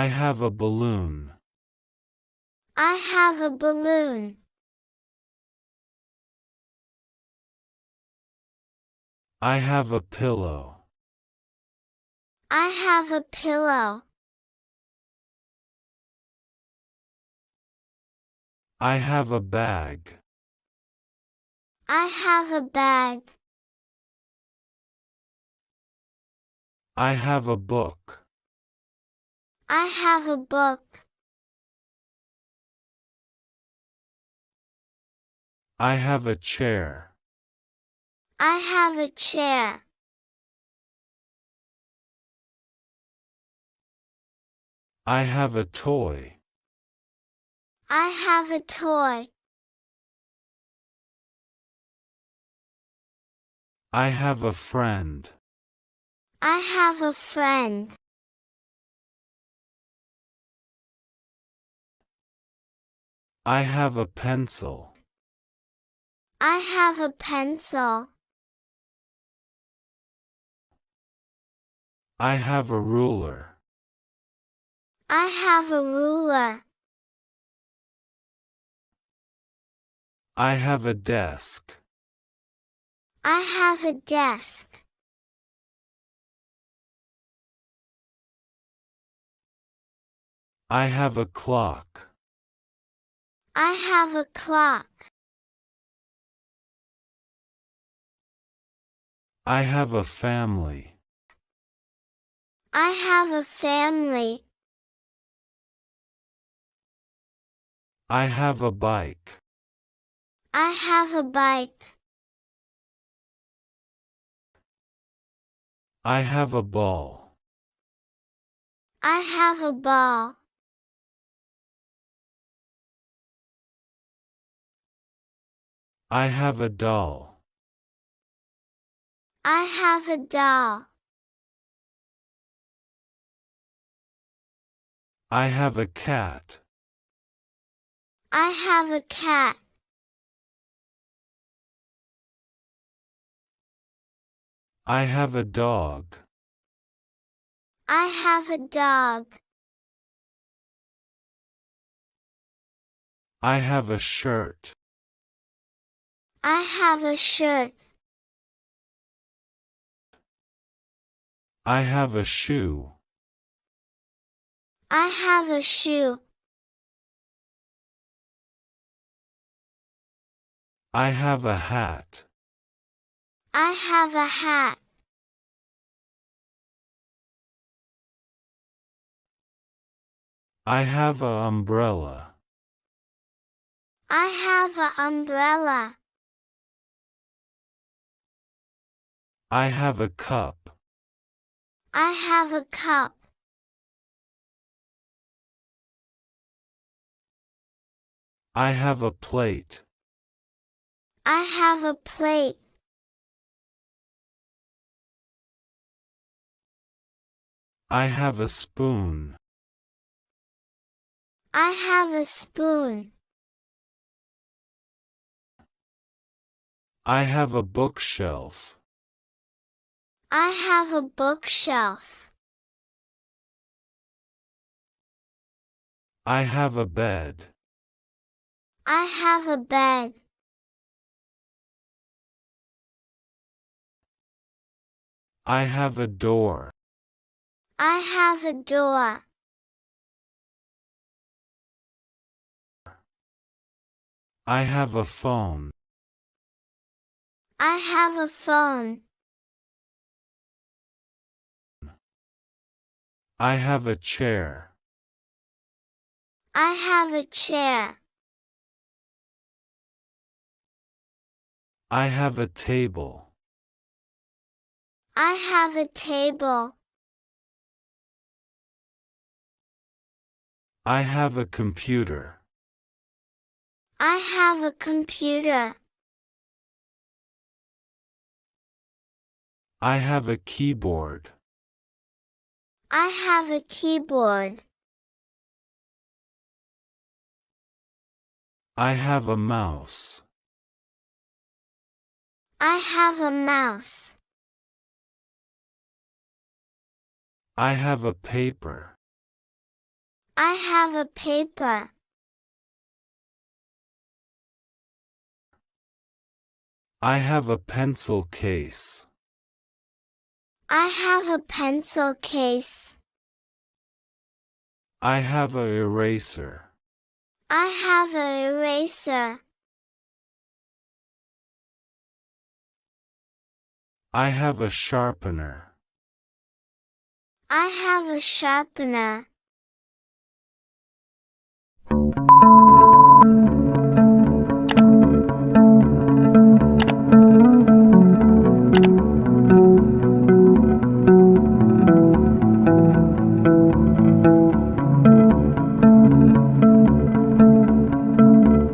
have a balloon. I have a balloon. I have a pillow. I have a pillow. I have a bag. I have a bag. I have a book. I have a book. I have a chair. I have a chair. I have a toy. I have a toy. I have a friend. I have a friend. I have a pencil. I have a pencil. I have a ruler. I have a ruler. I have a desk. I have a desk. I have a clock. I have a clock. I have a family. I have a family. I have a bike. I have a bike. I have a ball. I have a ball. I have a doll. I have a doll. I have a cat. I have a cat. I have a dog. I have a dog. I have a shirt. I have a shirt. I have a shoe. I have a shoe. I have a hat. I have a hat. I have an umbrella. I have an umbrella. I have a cup. I have a cup. I have a plate. I have a plate. I have a spoon. I have a spoon. I have a bookshelf. I have a bookshelf. I have a bed. I have a bed. I have a door. I have a door. I have a phone. I have a phone. I have a chair. I have a chair. I have a table. I have a table. I have a computer. I have a computer. I have a keyboard. I have a keyboard. I have a mouse. I have a mouse. I have a paper. I have a paper. I have a pencil case. I have a pencil case. I have a eraser. I have an eraser. I have a sharpener. I have a sharpener.